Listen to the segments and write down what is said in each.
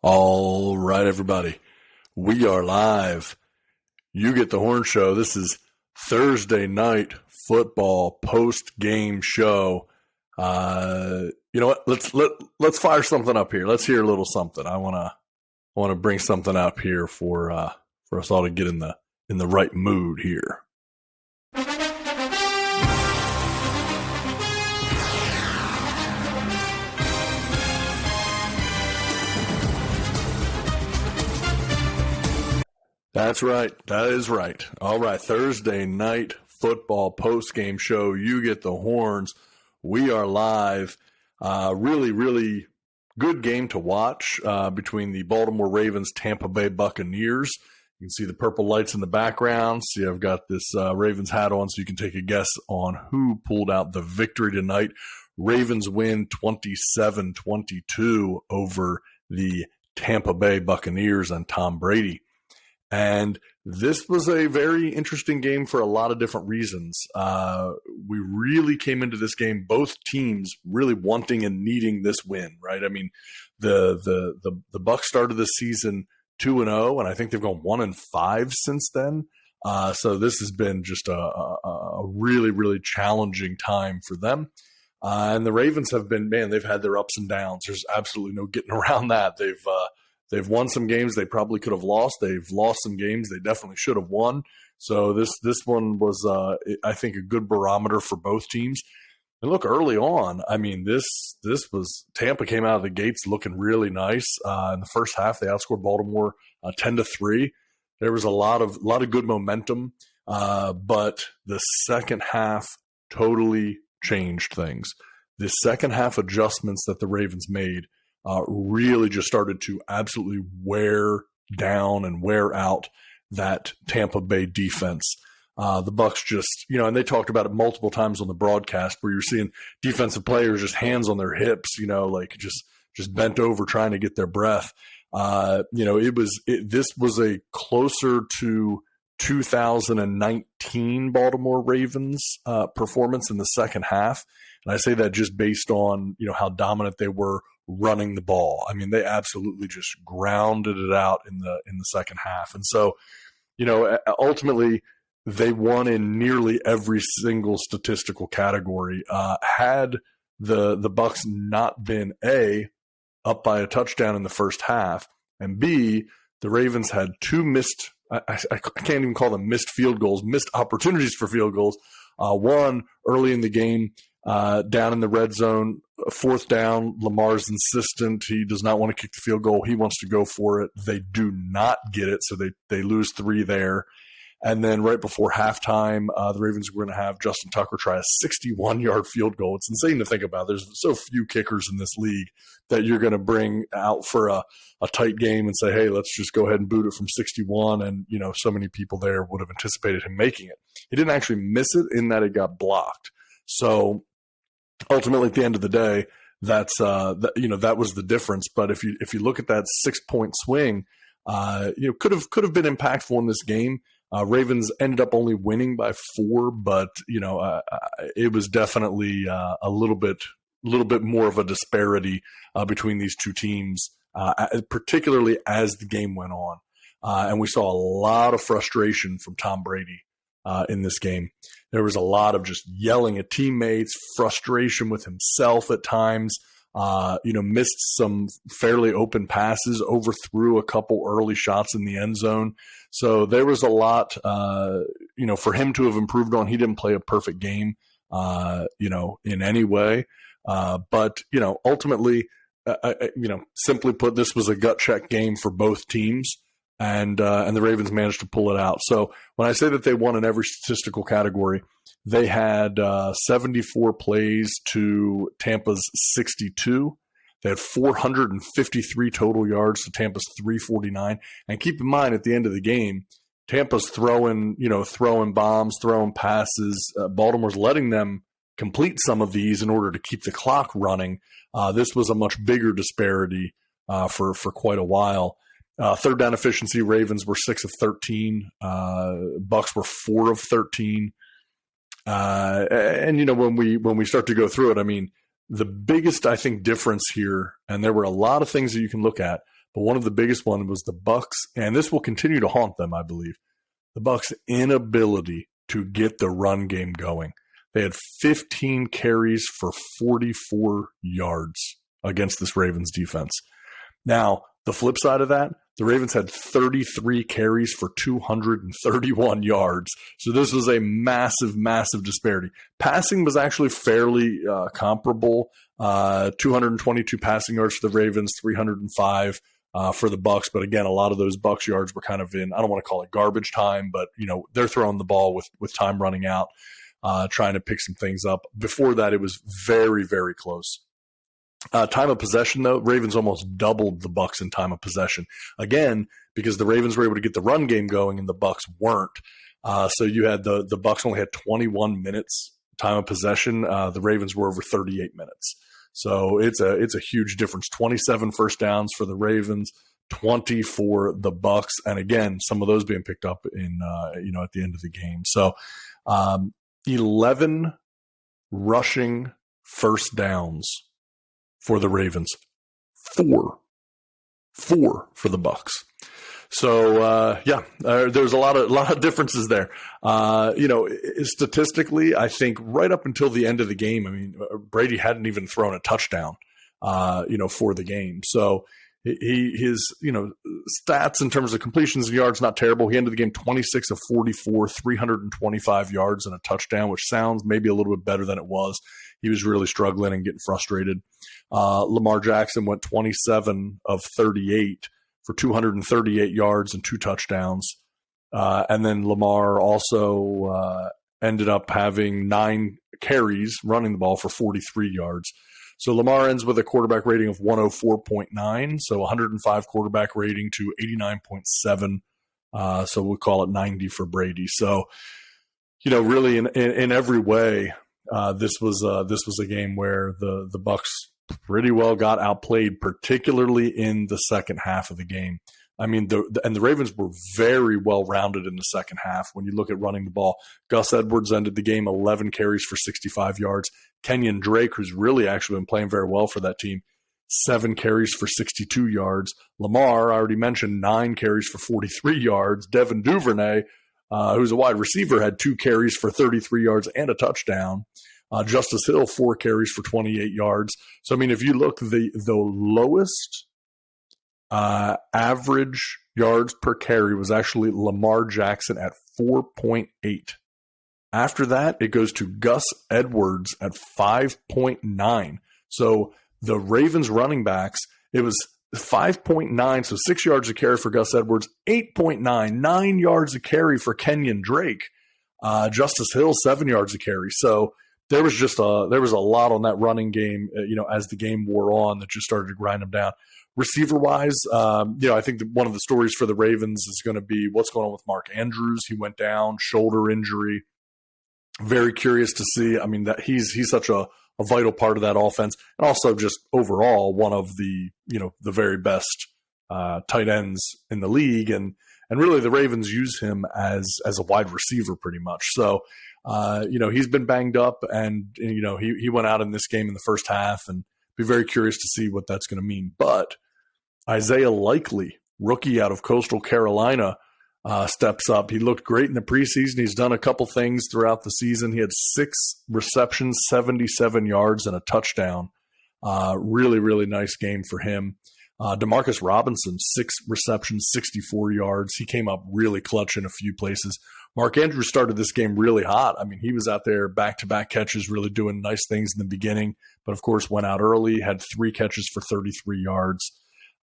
All right, everybody. We are live. You Get the Horn Show. This is Thursday night football post-game show. You know what? Let's fire something up here. Let's hear a little something. I wanna bring something up here for us all to get in the right mood here. That's right. That is right. All right. Thursday night football post-game show. You Get the Horns. We are live. Really, really good game to watch between the Baltimore Ravens, Tampa Bay Buccaneers. You can see the purple lights in the background. See, I've got this Ravens hat on so you can take a guess on who pulled out the victory tonight. Ravens win 27-22 over the Tampa Bay Buccaneers and Tom Brady. And this was a very interesting game for a lot of different reasons. We really came into this game, both teams really wanting and needing this win, right? I mean, the Bucs started the season 2-0, and I think they've gone 1-5 since then. So this has been just a really, really challenging time for them. And the Ravens have been, they've had their ups and downs. There's absolutely no getting around that. They've won some games they probably could have lost. They've lost some games they definitely should have won. So this one was, I think, a good barometer for both teams. And look, early on, I mean, this was Tampa came out of the gates looking really nice. In the first half, they outscored Baltimore 10-3. There was a lot of good momentum, but the second half totally changed things. The second half adjustments that the Ravens made really just started to absolutely wear down and wear out that Tampa Bay defense. The Bucs just, and they talked about it multiple times on the broadcast where you're seeing defensive players just hands on their hips, like just bent over trying to get their breath. This was a closer to 2019 Baltimore Ravens performance in the second half. And I say that just based on, how dominant they were running the ball. I mean, they absolutely just grounded it out in the second half. And so, ultimately they won in nearly every single statistical category. Had the Bucs not been A, up by a touchdown in the first half, and B, the Ravens had two missed, I can't even call them missed field goals, missed opportunities for field goals. One early in the game, down in the red zone, fourth down, Lamar's insistent. He does not want to kick the field goal. He wants to go for it. They do not get it, so they lose 3 there. And then right before halftime, the Ravens were going to have Justin Tucker try a 61-yard field goal. It's insane to think about. There's so few kickers in this league that you're going to bring out for a tight game and say, hey, let's just go ahead and boot it from 61. And, so many people there would have anticipated him making it. He didn't actually miss it in that it got blocked. So ultimately, at the end of the day, that was the difference. But if you look at that 6-point swing, could have been impactful in this game. Ravens ended up only winning by 4, but it was definitely a little bit more of a disparity between these two teams, particularly as the game went on, and we saw a lot of frustration from Tom Brady in this game. There was a lot of just yelling at teammates, frustration with himself at times. Missed some fairly open passes, overthrew a couple early shots in the end zone. So there was a lot, for him to have improved on. He didn't play a perfect game, in any way. But ultimately, simply put, this was a gut check game for both teams. And the Ravens managed to pull it out. So when I say that they won in every statistical category, they had 74 plays to Tampa's 62. They had 453 total yards to Tampa's 349. And keep in mind, at the end of the game, Tampa's throwing bombs, throwing passes. Baltimore's letting them complete some of these in order to keep the clock running. This was a much bigger disparity for quite a while. Third down efficiency, Ravens were 6 of 13. Bucs were 4 of 13. And when we start to go through it, I mean, the biggest, I think, difference here, and there were a lot of things that you can look at, but one of the biggest one was the Bucs, and this will continue to haunt them, I believe. The Bucs' inability to get the run game going. They had 15 carries for 44 yards against this Ravens defense. Now, the flip side of that, the Ravens had 33 carries for 231 yards. So this was a massive, massive disparity. Passing was actually fairly comparable. 222 passing yards for the Ravens, 305 for the Bucs. But again, a lot of those Bucs yards were kind of in, I don't want to call it garbage time, but they're throwing the ball with time running out, trying to pick some things up. Before that, it was very, very close. Time of possession, though, Ravens almost doubled the Bucs in time of possession. Again, because the Ravens were able to get the run game going and the Bucs weren't. So you had the Bucs only had 21 minutes time of possession. The Ravens were over 38 minutes. So it's a huge difference. 27 first downs for the Ravens, 20 for the Bucs, and again, some of those being picked up in at the end of the game. So 11 rushing first downs for the Ravens, four for the Bucs. So there's a lot of differences there. Statistically, I think right up until the end of the game, I mean, Brady hadn't even thrown a touchdown, for the game. So his stats in terms of completions and yards, not terrible. He ended the game 26 of 44, 325 yards and a touchdown, which sounds maybe a little bit better than it was. He was really struggling and getting frustrated. Lamar Jackson went 27 of 38 for 238 yards and 2 touchdowns. And then Lamar also ended up having 9 carries running the ball for 43 yards. So Lamar ends with a quarterback rating of 104.9, so 105 quarterback rating to 89.7. So we'll call it 90 for Brady. So, really in every way, this was a game where the Bucs pretty well got outplayed, particularly in the second half of the game. I mean, the Ravens were very well rounded in the second half. When you look at running the ball, Gus Edwards ended the game 11 carries for 65 yards. Kenyon Drake, who's really actually been playing very well for that team, 7 carries for 62 yards. Lamar, I already mentioned, 9 carries for 43 yards. Devin Duvernay, who's a wide receiver, had 2 carries for 33 yards and a touchdown. Justice Hill, 4 carries for 28 yards. So, I mean, if you look, the lowest average yards per carry was actually Lamar Jackson at 4.8. After that, it goes to Gus Edwards at 5.9. So the Ravens running backs, it was 5.9, so 6 yards a carry for Gus Edwards, 8.9, 9 yards a carry for Kenyon Drake. Justice Hill, 7 yards a carry. So there was a lot on that running game, as the game wore on, that just started to grind them down. Receiver-wise, I think one of the stories for the Ravens is going to be what's going on with Mark Andrews. He went down, shoulder injury. Very curious to see. I mean, that he's such a vital part of that offense, and also just overall one of the the very best tight ends in the league, and really the Ravens use him as a wide receiver pretty much. So he's been banged up, and he went out in this game in the first half, and be very curious to see what that's going to mean. But Isaiah Likely, rookie out of Coastal Carolina, steps up. He looked great in the preseason. He's done a couple things throughout the season. He had 6 receptions, 77 yards, and a touchdown. Really, really nice game for him. Demarcus Robinson, 6 receptions, 64 yards. He came up really clutch in a few places. Mark Andrews started this game really hot. I mean, he was out there back-to-back catches, really doing nice things in the beginning, but of course went out early, had 3 catches for 33 yards.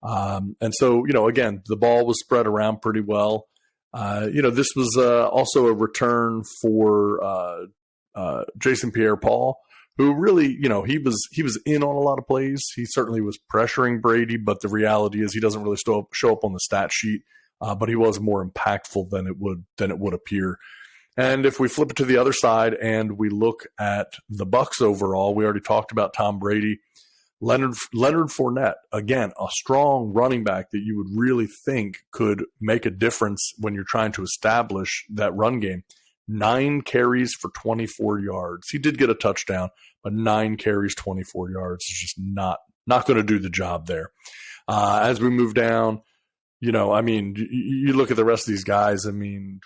And so, again, the ball was spread around pretty well. This was also a return for Jason Pierre-Paul, who really, he was in on a lot of plays. He certainly was pressuring Brady, but the reality is he doesn't really show up on the stat sheet. But he was more impactful than it would appear. And if we flip it to the other side and we look at the Bucs overall, we already talked about Tom Brady. Leonard Fournette, again, a strong running back that you would really think could make a difference when you're trying to establish that run game. 9 carries for 24 yards. He did get a touchdown, but 9 carries, 24 yards is just not going to do the job there. As we move down, I mean, you look at the rest of these guys. I mean,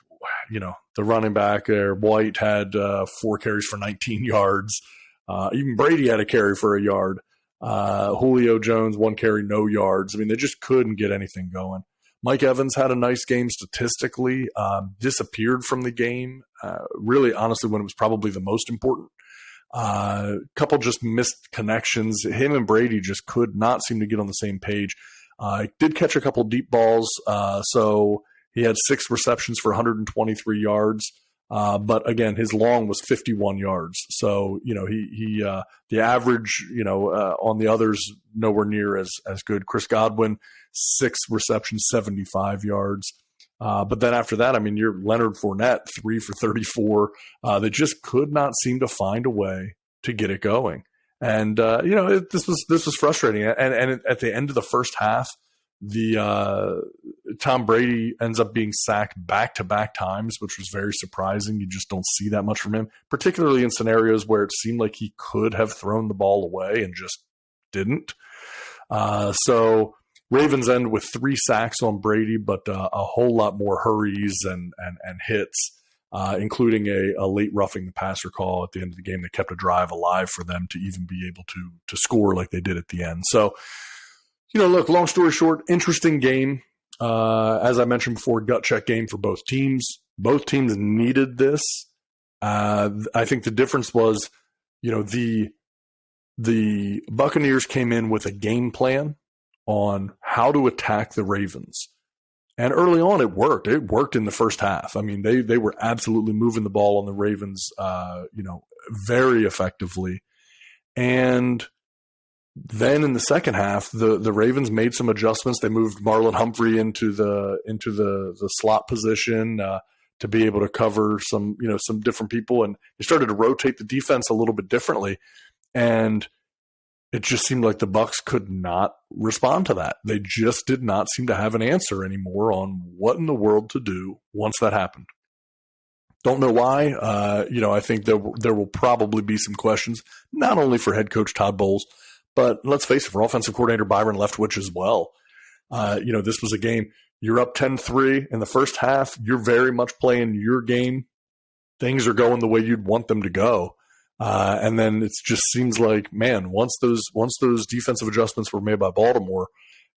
the running back there, White had 4 carries for 19 yards. Even Brady had a carry for a yard. Julio Jones, 1 carry, no yards. I mean, they just couldn't get anything going. Mike Evans had a nice game statistically, disappeared from the game, really, honestly, when it was probably the most important. Couple just missed connections. Him and Brady just could not seem to get on the same page. Did catch a couple deep balls, so he had 6 receptions for 123 yards. But again, his long was 51 yards. So, the average, on the others, nowhere near as good. Chris Godwin, 6 receptions, 75 yards. But then after that, I mean, you're Leonard Fournette, 3 for 34. They just could not seem to find a way to get it going. And, this was frustrating. And at the end of the first half, Tom Brady ends up being sacked back-to-back times, which was very surprising. You just don't see that much from him, particularly in scenarios where it seemed like he could have thrown the ball away and just didn't. So Ravens end with 3 sacks on Brady, but a whole lot more hurries and hits, including a late roughing the passer call at the end of the game that kept a drive alive for them to even be able to score like they did at the end. So, look, long story short, interesting game. As I mentioned before, gut check game for both teams. Both teams needed this. I think the difference was, the Buccaneers came in with a game plan on how to attack the Ravens. And early on, it worked. It worked in the first half. I mean, they were absolutely moving the ball on the Ravens, very effectively. And then in the second half, the Ravens made some adjustments. They moved Marlon Humphrey into the slot position to be able to cover some different people, and they started to rotate the defense a little bit differently. And it just seemed like the Bucs could not respond to that. They just did not seem to have an answer anymore on what in the world to do once that happened. Don't know why. I think there will probably be some questions, not only for head coach Todd Bowles, but let's face it, for offensive coordinator Byron Leftwich as well. This was a game. You're up 10-3 in the first half. You're very much playing your game. Things are going the way you'd want them to go. And then it just seems like, man, once those defensive adjustments were made by Baltimore,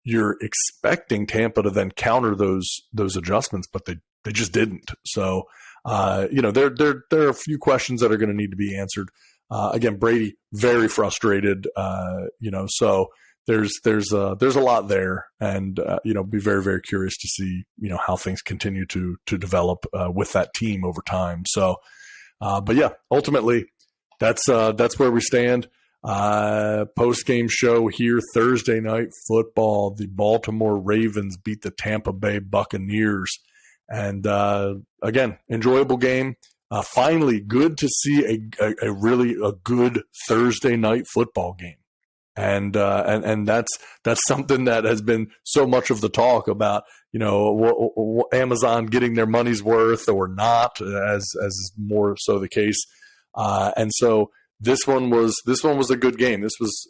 you're expecting Tampa to then counter those adjustments, but they just didn't. So, there are a few questions that are going to need to be answered. Again, Brady very frustrated. So there's a lot there, and be very, very curious to see how things continue to develop with that team over time. So, but yeah, ultimately that's where we stand. Post-game show here Thursday night football. The Baltimore Ravens beat the Tampa Bay Buccaneers, and again, enjoyable game. Finally, good to see a really good Thursday night football game, and that's something that has been so much of the talk about Amazon getting their money's worth or not, as more so the case, and so this one was a good game. This was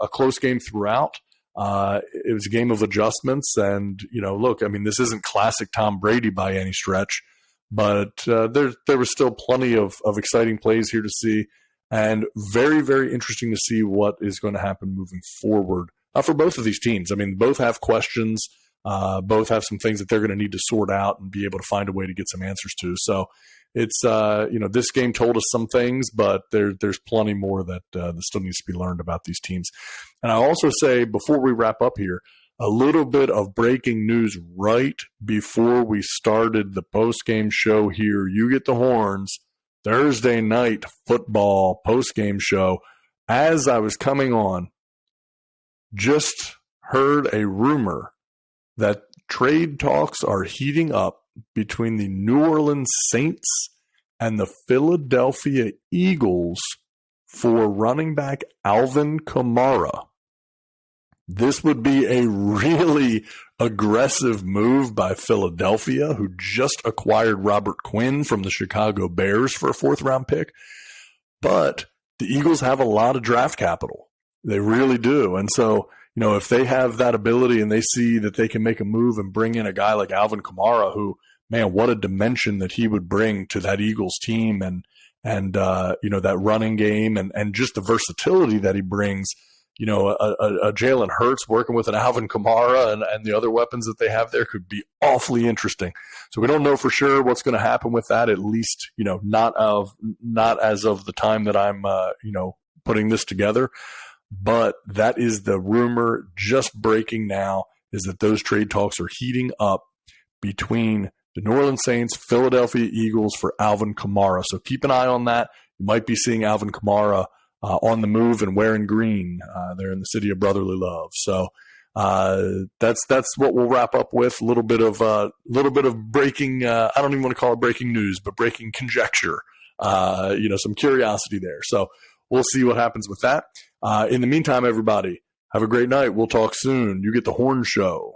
a close game throughout. It was a game of adjustments, and look, I mean, this isn't classic Tom Brady by any stretch. But there was still plenty of exciting plays here to see, and very, very interesting to see what is going to happen moving forward for both of these teams. I mean, both have questions, both have some things that they're going to need to sort out and be able to find a way to get some answers to. So it's this game told us some things, but there's plenty more that still needs to be learned about these teams. And I'll also say, before we wrap up here, a little bit of breaking news right before we started the post-game show here. You Get the Horns, Thursday night football post-game show. As I was coming on, just heard a rumor that trade talks are heating up between the New Orleans Saints and the Philadelphia Eagles for running back Alvin Kamara. This would be a really aggressive move by Philadelphia, who just acquired Robert Quinn from the Chicago Bears for a 4th-round pick. But the Eagles have a lot of draft capital. They really do. And so, if they have that ability and they see that they can make a move and bring in a guy like Alvin Kamara, who, man, what a dimension that he would bring to that Eagles team, and that running game and just the versatility that he brings. A Jalen Hurts working with an Alvin Kamara and the other weapons that they have there could be awfully interesting. So we don't know for sure what's going to happen with that, at least, not as of the time that I'm, putting this together. But that is the rumor just breaking now, is that those trade talks are heating up between the New Orleans Saints, Philadelphia Eagles for Alvin Kamara. So keep an eye on that. You might be seeing Alvin Kamara on the move and wearing green there in the city of brotherly love. So that's what we'll wrap up with. A little bit of breaking. I don't even want to call it breaking news, but breaking conjecture. Some curiosity there. So we'll see what happens with that. In the meantime, everybody, have a great night. We'll talk soon. You get the Horn Show.